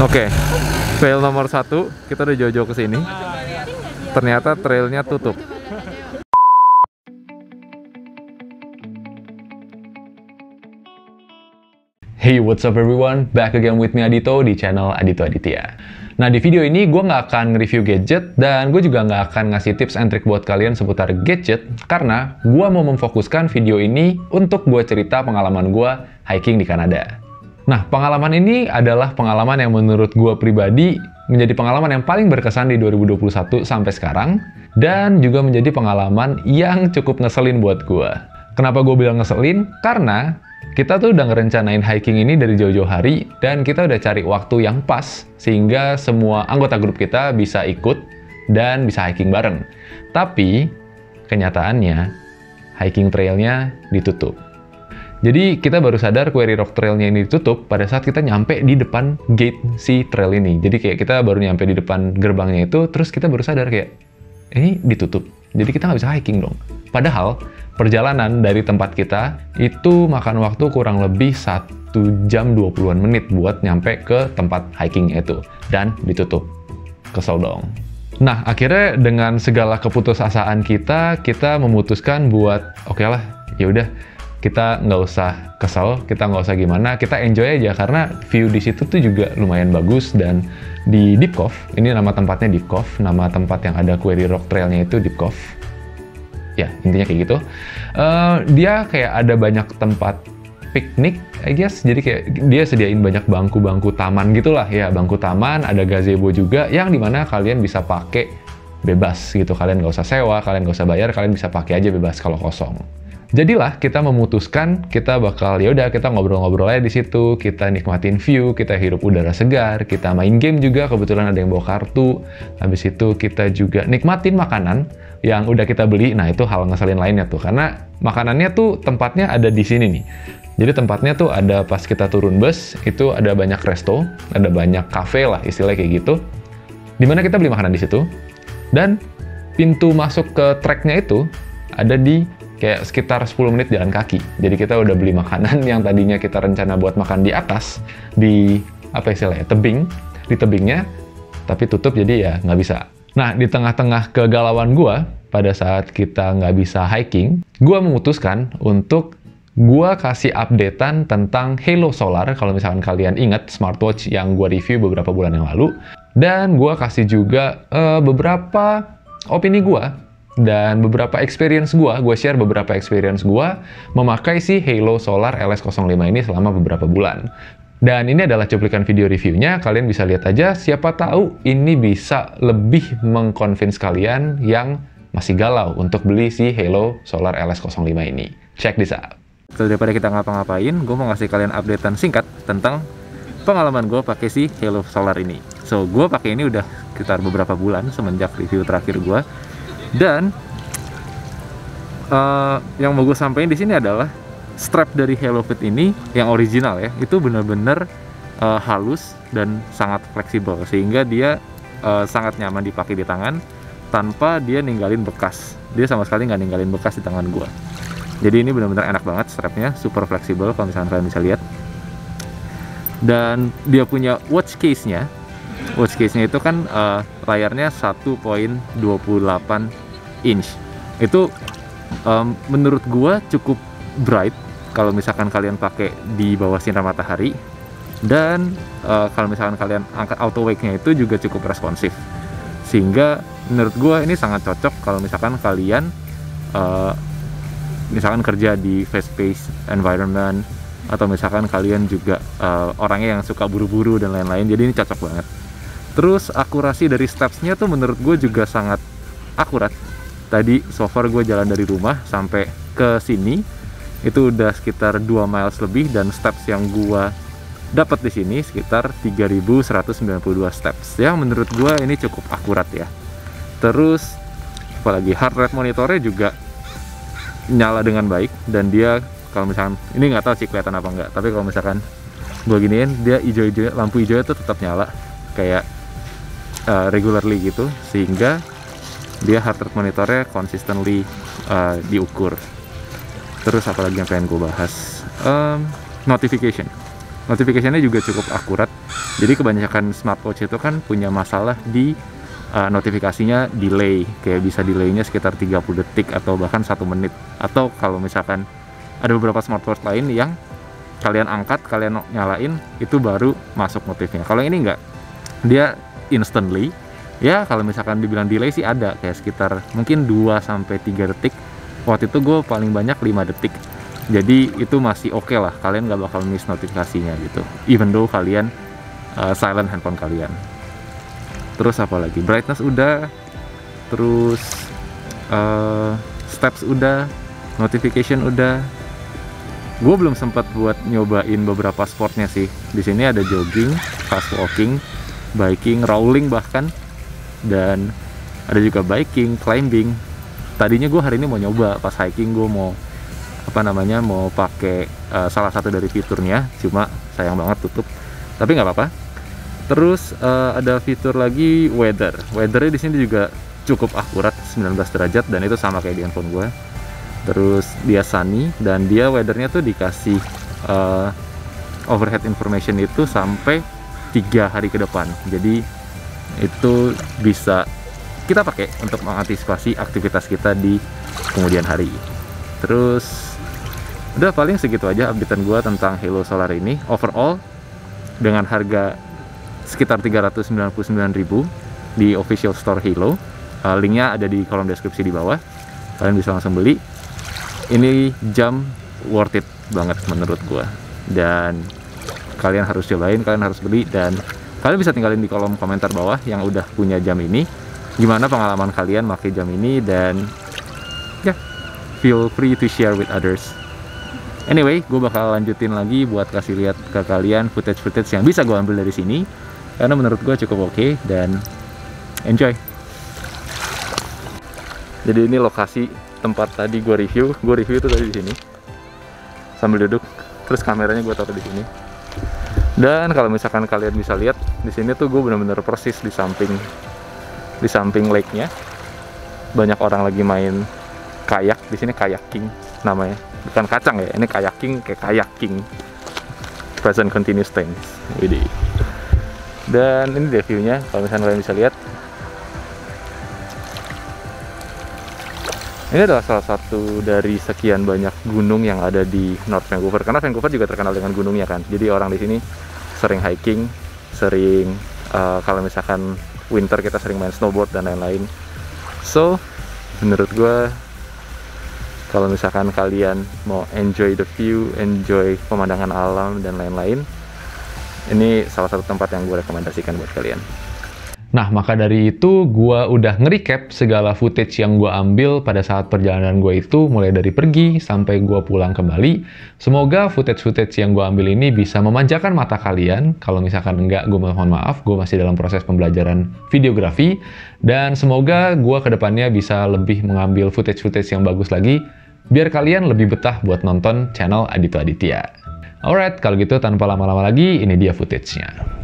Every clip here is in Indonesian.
Oke, fail nomor 1, kita udah jauh-jauh ke sini. Ternyata trailnya tutup. Hey, what's up everyone? Back again with me Adito di channel Adito Aditya. Nah, di video ini gue nggak akan review gadget dan gue juga nggak akan ngasih tips and trick buat kalian seputar gadget karena gue mau memfokuskan video ini untuk gue cerita pengalaman gue hiking di Kanada. Nah, pengalaman ini adalah pengalaman yang menurut gue pribadi menjadi pengalaman yang paling berkesan di 2021 sampai sekarang dan juga menjadi pengalaman yang cukup ngeselin buat gue. Kenapa gue bilang ngeselin? Karena kita tuh udah ngerencanain hiking ini dari jauh-jauh hari dan kita udah cari waktu yang pas sehingga semua anggota grup kita bisa ikut dan bisa hiking bareng. Tapi kenyataannya hiking trailnya ditutup. Jadi kita baru sadar Quarry Rock Trailnya ini ditutup pada saat kita nyampe di depan gate si trail ini. Jadi kayak kita baru nyampe di depan gerbangnya itu, terus kita baru sadar kayak ini ditutup. Jadi kita nggak bisa hiking dong. Padahal perjalanan dari tempat kita itu makan waktu kurang lebih 1 jam 20-an menit buat nyampe ke tempat hiking itu. Dan ditutup. Kesel dong. Nah, akhirnya dengan segala keputusasaan kita memutuskan buat oke lah, yaudah kita nggak usah kesel, kita nggak usah gimana, kita enjoy aja karena view di situ tuh juga lumayan bagus. Dan di Deep Cove, ini nama tempatnya Deep Cove, nama tempat yang ada Quarry Rock Trailnya itu Deep Cove. Ya, intinya kayak gitu. Dia kayak ada banyak tempat piknik, I guess. Jadi kayak dia sediain banyak bangku-bangku taman gitulah ya, bangku taman, ada gazebo juga yang dimana kalian bisa pakai bebas gitu. Kalian nggak usah sewa, kalian nggak usah bayar, kalian bisa pakai aja bebas kalau kosong. Jadilah kita memutuskan kita bakal yaudah kita ngobrol-ngobrol aja di situ, kita nikmatin view, kita hirup udara segar, kita main game juga, kebetulan ada yang bawa kartu. Habis itu kita juga nikmatin makanan yang udah kita beli. Nah, itu hal ngeselin lainnya tuh karena makanannya tuh tempatnya ada di sini nih. Jadi tempatnya tuh ada pas kita turun bus, itu ada banyak resto, ada banyak cafe lah istilahnya kayak gitu. Dimana kita beli makanan di situ. Dan pintu masuk ke treknya itu ada di kayak sekitar 10 menit jalan kaki. Jadi kita udah beli makanan yang tadinya kita rencana buat makan di atas, di apa istilahnya, tebing, di tebingnya, tapi tutup jadi ya nggak bisa. Nah, di tengah-tengah kegalauan gua, pada saat kita nggak bisa hiking, gua memutuskan untuk gua kasih updatean tentang Halo Solar, kalau misalkan kalian ingat smartwatch yang gua review beberapa bulan yang lalu, dan gua kasih juga beberapa opini gua dan beberapa experience gue share beberapa experience gue memakai si Halo Solar LS05 ini selama beberapa bulan. Dan ini adalah cuplikan video reviewnya, kalian bisa lihat aja, siapa tahu ini bisa lebih mengconvince kalian yang masih galau untuk beli si Halo Solar LS05 ini. Check this out. Daripada kita ngapa-ngapain, gue mau ngasih kalian updatean singkat tentang pengalaman gue pakai si Halo Solar ini. So, gue pakai ini udah sekitar beberapa bulan semenjak review terakhir gue. Dan yang mau gue sampaikan di sini adalah strap dari Halo Fit ini yang original ya, itu benar-benar halus dan sangat fleksibel sehingga dia sangat nyaman dipakai di tangan tanpa dia ninggalin bekas. Dia sama sekali nggak ninggalin bekas di tangan gue. Jadi ini benar-benar enak banget, strapnya super fleksibel kalau misalnya kalian bisa lihat. Dan dia punya watch case-nya. Watch case-nya itu kan layarnya 1.28 inch. Itu menurut gua cukup bright kalau misalkan kalian pakai di bawah sinar matahari. Dan kalau misalkan kalian angkat auto wake-nya itu juga cukup responsif. Sehingga menurut gua ini sangat cocok kalau misalkan kalian misalkan kerja di fast-paced environment atau misalkan kalian juga orangnya yang suka buru-buru dan lain-lain. Jadi ini cocok banget. Terus akurasi dari steps-nya tuh menurut gue juga sangat akurat. Tadi so far gue jalan dari rumah sampai ke sini itu udah sekitar 2 miles lebih, dan steps yang gue dapat di sini sekitar 3.192 steps. Ya menurut gue ini cukup akurat ya. Terus apalagi heart rate monitornya juga nyala dengan baik, dan dia kalau misalkan ini nggak tahu sih kelihatan apa enggak, tapi kalau misalkan gue giniin dia hijau-hijau, lampu hijaunya tuh tetap nyala kayak regularly gitu, sehingga dia heart rate monitornya consistently diukur. Terus apalagi yang pengen gue bahas, notification. Notification-nya juga cukup akurat. Jadi kebanyakan smartwatch itu kan punya masalah di notifikasinya delay, kayak bisa delaynya sekitar 30 detik atau bahkan 1 menit. Atau kalau misalkan ada beberapa smartwatch lain yang kalian angkat, kalian nyalain, itu baru masuk notifnya. Kalau ini enggak, dia instantly. Ya kalau misalkan dibilang delay sih ada, kayak sekitar mungkin 2-3 detik. Waktu itu gue paling banyak 5 detik. Jadi itu masih oke lah, kalian nggak bakal miss notifikasinya gitu, even though kalian silent handphone kalian. Terus apa lagi, brightness udah, terus steps udah, notification udah. Gue belum sempat buat nyobain beberapa sportnya sih. Di sini ada jogging, fast walking, biking, rolling bahkan, dan ada juga biking, climbing. Tadinya gue hari ini mau nyoba, pas hiking gue mau mau pakai salah satu dari fiturnya, cuma sayang banget tutup. Tapi nggak apa-apa. Terus ada fitur lagi weathernya di sini juga cukup akurat, 19 derajat, dan itu sama kayak di handphone gue. Terus dia sunny, dan dia weathernya tuh dikasih overhead information itu sampai 3 hari ke depan. Jadi itu bisa kita pakai untuk mengantisipasi aktivitas kita di kemudian hari. Terus udah paling segitu aja updatean gue tentang Halo Solar ini. Overall dengan harga sekitar 399.000 di official store Halo. Linknya ada di kolom deskripsi di bawah, kalian bisa langsung beli. Ini jam worth it banget menurut gue, dan kalian harus cobain, kalian harus beli, dan kalian bisa tinggalin di kolom komentar bawah yang udah punya jam ini, gimana pengalaman kalian pakai jam ini, dan ya, feel free to share with others. Anyway, gue bakal lanjutin lagi buat kasih lihat ke kalian footage-footage yang bisa gue ambil dari sini, karena menurut gue cukup oke, dan enjoy. Jadi ini lokasi tempat tadi gue review itu tadi di sini, sambil duduk, terus kameranya gue taruh di sini. Dan kalau misalkan kalian bisa lihat di sini tuh gue bener-bener persis di samping lake-nya. Banyak orang lagi main kayak di sini, kayaking namanya. Bukan kacang ya, ini kayaking, kayak kayaking. Present continuous tense. Widih. Dan ini dia view-nya, kalau misalnya kalian bisa lihat. Ini adalah salah satu dari sekian banyak gunung yang ada di North Vancouver. Karena Vancouver juga terkenal dengan gunungnya kan. Jadi orang di sini sering hiking, sering kalau misalkan winter kita sering main snowboard dan lain-lain. So, menurut gue kalau misalkan kalian mau enjoy the view, enjoy pemandangan alam dan lain-lain, ini salah satu tempat yang gue rekomendasikan buat kalian. Nah, maka dari itu gue udah nge-recap segala footage yang gue ambil pada saat perjalanan gue itu, mulai dari pergi sampai gue pulang kembali. Semoga footage-footage yang gue ambil ini bisa memanjakan mata kalian. Kalau misalkan enggak, gue mohon maaf, gue masih dalam proses pembelajaran videografi. Dan semoga gue kedepannya bisa lebih mengambil footage-footage yang bagus lagi, biar kalian lebih betah buat nonton channel Adito Aditya. Alright, kalau gitu tanpa lama-lama lagi, ini dia footage-nya.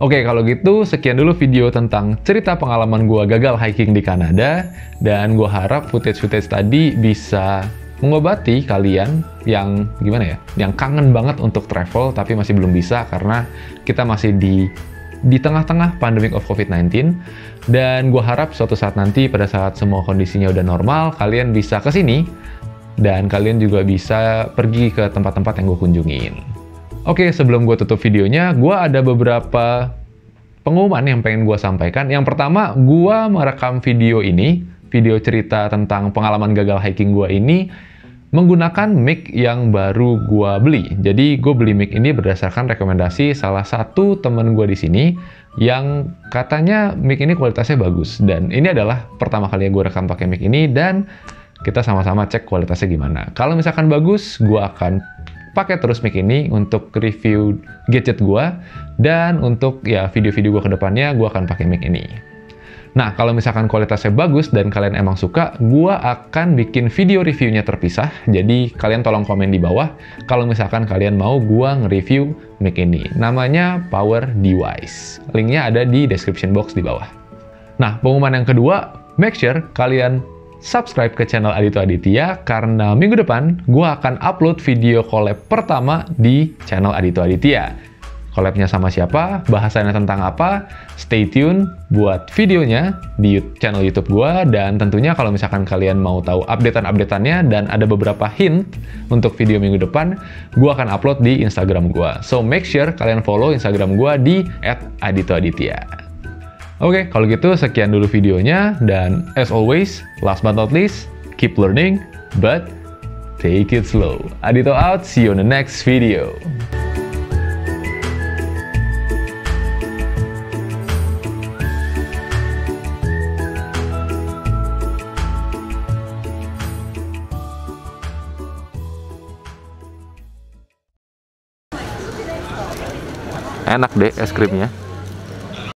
Oke, kalau gitu sekian dulu video tentang cerita pengalaman gua gagal hiking di Kanada, dan gua harap footage-footage tadi bisa mengobati kalian yang gimana ya, yang kangen banget untuk travel tapi masih belum bisa karena kita masih di tengah-tengah pandemic of COVID-19. Dan gua harap suatu saat nanti pada saat semua kondisinya udah normal, kalian bisa ke sini dan kalian juga bisa pergi ke tempat-tempat yang gue kunjungin. Oke, sebelum gue tutup videonya, gue ada beberapa pengumuman yang pengen gue sampaikan. Yang pertama, gue merekam video ini, video cerita tentang pengalaman gagal hiking gue ini, menggunakan mic yang baru gue beli. Jadi, gue beli mic ini berdasarkan rekomendasi salah satu temen gue di sini, yang katanya mic ini kualitasnya bagus. Dan ini adalah pertama kali gue rekam pakai mic ini, dan kita sama-sama cek kualitasnya gimana. Kalau misalkan bagus, gue akan pakai terus mic ini untuk review gadget gue, dan untuk ya video-video gue ke depannya gue akan pakai mic ini. Nah, kalau misalkan kualitasnya bagus dan kalian emang suka, gue akan bikin video reviewnya terpisah. Jadi kalian tolong komen di bawah kalau misalkan kalian mau gue nge-review mic ini. Namanya Power Device. Linknya ada di description box di bawah. Nah, pengumuman yang kedua, make sure kalian subscribe ke channel Adito Aditya, karena minggu depan gue akan upload video collab pertama di channel Adito Aditya. Collabnya sama siapa, bahasannya tentang apa, stay tune buat videonya di channel YouTube gue. Dan tentunya kalau misalkan kalian mau tahu updatean-updateannya dan ada beberapa hint untuk video minggu depan, gue akan upload di Instagram gue. So make sure kalian follow Instagram gue di @aditoaditya. Oke, kalau gitu sekian dulu videonya, dan as always, last but not least, keep learning, but take it slow. Adito out, see you on the next video. Enak deh es krimnya.